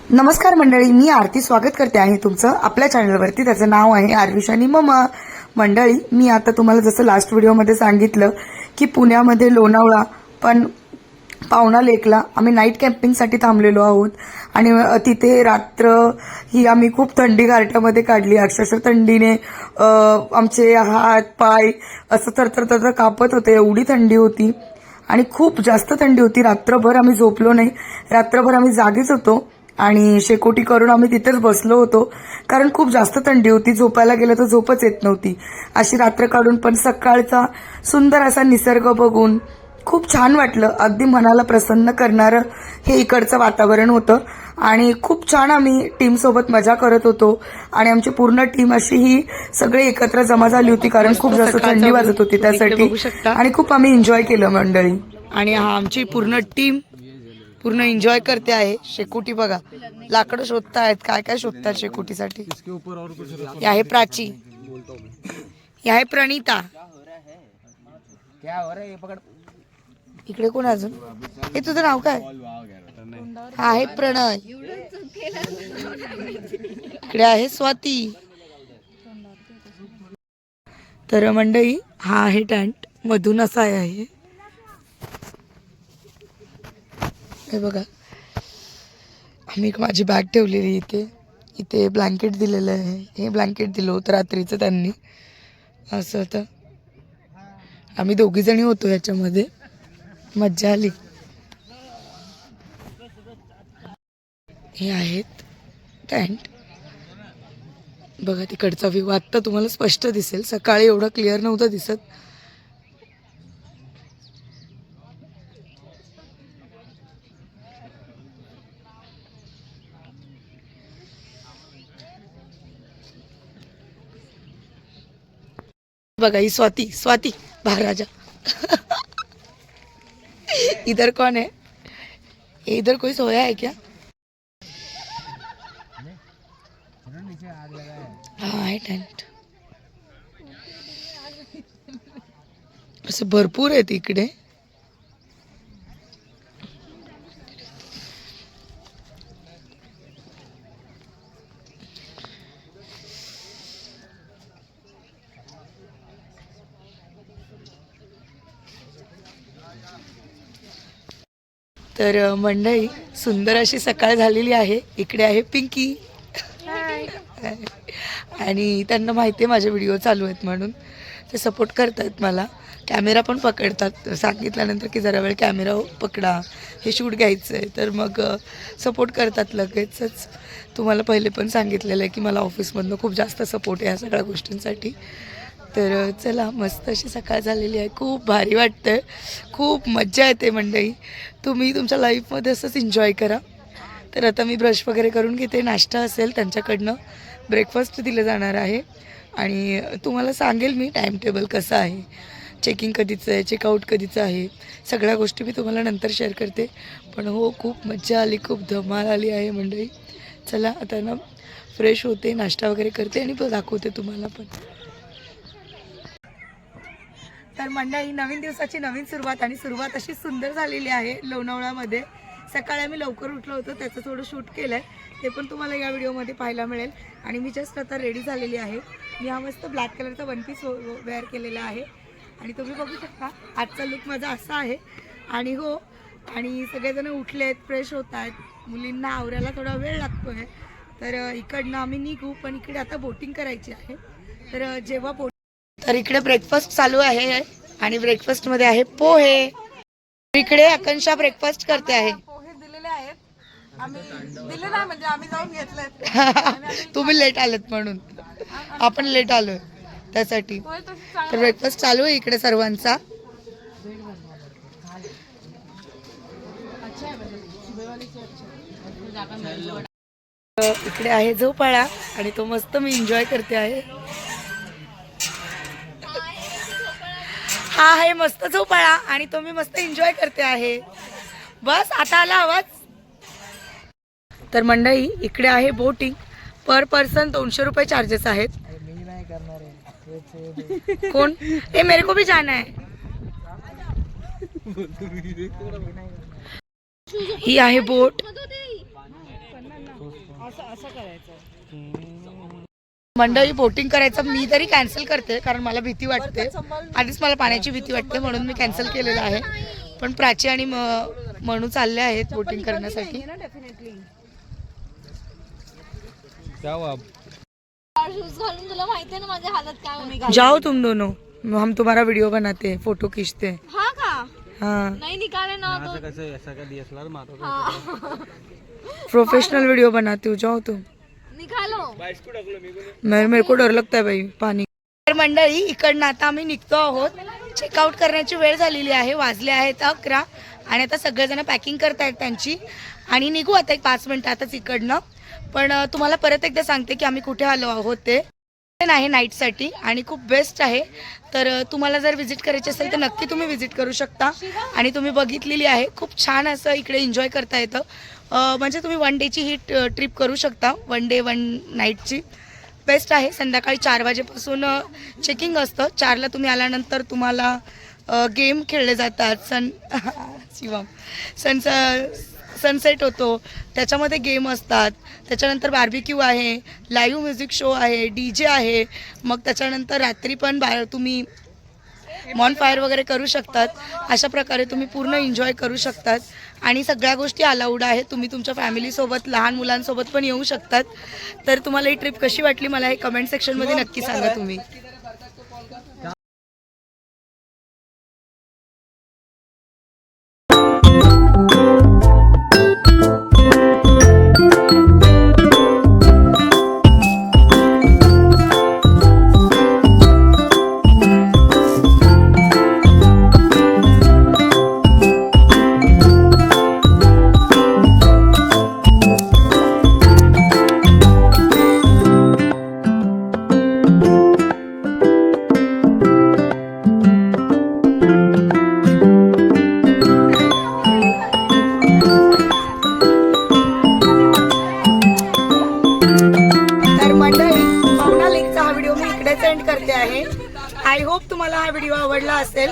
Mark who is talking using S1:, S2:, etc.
S1: नमस्कार मंडळी, मी आरती स्वागत करते आहे तुमचं आपल्या चॅनलवरती. त्याचं नाव आहे आरविश आणि मम्मा. मंडळी, मी आता तुम्हाला जसं लास्ट व्हिडिओमध्ये सांगितलं की पुण्यामध्ये लोणावळा पण पावना लेकला आम्ही नाईट कॅम्पिंगसाठी थांबलेलो आहोत आणि तिथे रात्र ही आम्ही खूप थंडी गारठ्यामध्ये काढली. अक्षरशः थंडीने आमचे हात पाय असं थरथर कापत होते, एवढी थंडी होती आणि खूप जास्त थंडी होती. रात्रभर आम्ही झोपलो नाही, रात्रभर आम्ही जागीच होतो आणि शेकोटी करून आम्ही तिथेच बसलो होतो कारण खूप जास्त थंडी होती. झोपायला गेलं तर झोपच येत नव्हती. अशी रात्र काढून पण सकाळचा सुंदर असा निसर्ग बघून खूप छान वाटलं. अगदी मनाला प्रसन्न करणारं हे इकडचं वातावरण होतं आणि खूप छान आम्ही टीमसोबत मजा करत होतो आणि आमची पूर्ण टीम अशी ही सगळे एकत्र जमा झाली होती कारण खूप जास्त थंडी वाजत होती त्यासाठी आणि खूप आम्ही एन्जॉय केलं मंडळी. आणि हा आमची पूर्ण टीम पूर्ण एन्जॉय करते आहे. शेकोटी बघा, लाकडं शोधतायत, काय काय शोधतात शेकोटीसाठी. ही आहे प्राची, ही आहे प्रणिता, इकडे कोण अजून, हे तुझं नाव काय, हा आहे प्रणय, इकडे आहे स्वाती. तर मंडळी, हा आहे टेंट, मधून असा आहे. हे बघा, आम्ही माझी बॅग ठेवलेली इथे. इथे ब्लँकेट दिलेलं आहे. हे ब्लँकेट दिलं होतं रात्रीचं त्यांनी. असं तर आम्ही दोघीजणी होतो याच्यामध्ये, मज्जा आली. हे आहेत टेंट बघा. तिकडचा व्ह्यू आत्ता तुम्हाला स्पष्ट दिसेल, सकाळी एवढं क्लिअर नव्हतं दिसत. बघा, ही स्वाती, स्वाती महाराजा. इधर कौन है, इधर कोई सोया है क्या? हा आहे टेंट. असं भरपूर आहेत इकडे. तर मंडळी, सुंदर अशी सकाळ झालेली आहे. इकडे आहे पिंकी आणि त्यांना माहिती आहे माझे व्हिडिओ चालू आहेत म्हणून ते सपोर्ट करतात मला. कॅमेरा पण पकडतात, सांगितल्यानंतर की जरा वेळ कॅमेरा पकडा, हे शूट घ्यायचं आहे, तर मग सपोर्ट करतात लगेचच. तुम्हाला पहिले पण सांगितलेलं आहे की मला ऑफिसमधनं खूप जास्त सपोर्ट आहे या सगळ्या गोष्टींसाठी. तर चला, मस्त अशी सकाळ झालेली आहे. खूप भारी वाटतं, खूप मज्जा येते मंडळी. तुम्ही तुमच्या लाईफमध्ये असंच एन्जॉय करा. तर आता मी ब्रश वगैरे करून घेते. नाश्ता असेल त्यांच्याकडनं, ब्रेकफास्ट दिलं जाणार आहे आणि तुम्हाला सांगेल मी टाईम टेबल कसं आहे, चेकिंग कधीचं आहे, चेकआउट कधीचं आहे, सगळ्या गोष्टी मी तुम्हाला नंतर शेअर करते. पण हो, खूप मज्जा आली, खूप धमाल आली आहे मंडळी. चला आता ना फ्रेश होते, नाश्ता वगैरे करते आणि दाखवते तुम्हाला पण. तर मंडळी, नवीन दिवसाची नवीन सुरुवात आणि सुरुवात अशी सुंदर झालेली आहे लोणावळ्यामध्ये. सकाळी आम्ही लवकर उठलो होतो, त्याचं थोडं शूट केलं आहे, ते पण तुम्हाला या व्हिडिओमध्ये पाहायला मिळेल. आणि मी जस्ट आता रेडी झालेली आहे. मी हा मस्त ब्लॅक कलरचा वन पीस वेअर केलेला आहे आणि तुम्ही बघू शकता आजचा लुक माझा असा आहे. आणि हो, आणि सगळेजण उठले आहेत, फ्रेश होत आहेत. मुलींना आवरायला थोडा वेळ लागतो आहे. तर इकडनं आम्ही निघू, पण इकडे आता बोटिंग करायची आहे. तर जेव्हा तर इकडे ब्रेकफास्ट चालू आहे आणि ब्रेकफास्टमध्ये आहे पोहे. इकडे आकांक्षा ब्रेकफास्ट करते आहे.
S2: पोहे दिलेले आहेत, आम्ही दिले नाही म्हणजे आम्ही जाऊन घेतले.
S1: तुम्ही लेट आलेत म्हणून, आपण लेट आलोय त्यासाठी. तर ब्रेकफास्ट चालू आहे इकडे सर्वांचा. इकडे आहे झोपाळा आणि तो मस्त मी एन्जॉय करते आहे. हा आहे मस्त झोपाळा आणि तो मी मस्त एन्जॉय करते आहे. बस आता आला आवाज. तर मंडळी, इकडे आहे बोटिंग. पर पर्सन 200 रुपये चार्जेस आहेत. कोण, ए मेरे को भी जाना है. ही आहे बोट.
S2: असं करायचं.
S1: मंडळी बोटिंग करायचं मी तरी कॅन्सल करते कारण मला भीती वाटते. आधीच मला पाण्याची भीती वाटते म्हणून मी कॅन्सल केलेलं आहे. पण प्राची आणि मनू चालले आहेत बोटिंग करण्यासाठी.
S3: शूज घालून तुला माहिती आहे ना माझी हालत काय होती.
S1: जाओ तुम दोनों, हम तुम्हारा वीडियो बनाते हैं, फोटो खींचते हैं.
S3: हा का
S1: हाँ
S3: नहीं निकाले ना तो
S1: प्रोफेशनल वीडियो बनाती हूँ, जाओ तुम.
S3: निकालो.
S1: मेरे को डर लगता है बाई पाणी. तर मंडळी इकडनं आता आम्ही निघतो आहोत. चेकआउट करण्याची वेळ झालेली आहे. वाजले आहेत 11 आणि आता सगळेजण पॅकिंग करतायत त्यांची आणि निघू आता एक 5 मिनिटातच इकडनं. पण तुम्हाला परत एकदा सांगते की आम्ही कुठे आलो आहोत. ते आहे नाईटसाठी आणि खूप बेस्ट आहे. तर तुम्हाला जर व्हिजिट करायची असेल तर नक्की तुम्ही व्हिजिट करू शकता. आणि तुम्ही बघितलेली आहे खूप छान असं इकडे एन्जॉय करता येतं. म्हणजे तुम्ही 1 डेची ही ट्रिप करू शकता. 1 डे 1 नाईटची बेस्ट आहे. संध्याकाळी 4 वाजेपासून चेकिंग असतं. 4ला तुम्ही आल्यानंतर तुम्हाला गेम खेळले जातात. शिवम सनसेट होतो त्याच्यामध्ये गेम असतात. त्याच्यानंतर बार्बिक्यू आहे, लाईव्ह म्युझिक शो आहे, DJ आहे. मग त्याच्यानंतर रात्री पण तुम्ही मॉन फायर वगैरे करू शकतात. अशा प्रकारे तुम्ही पूर्ण एन्जॉय करू शकतात आणि सगळ्या गोष्टी अलाउड आहेत. तुम्ही तुमच्या फॅमिलीसोबत लहान मुलांसोबत पण येऊ शकतात. तर तुम्हाला ही ट्रिप कशी वाटली मला हे कमेंट सेक्शनमध्ये नक्की सांगा तुम्ही. एंड करते आहे. आय होप तुम्हाला हा व्हिडिओ आवडला असेल.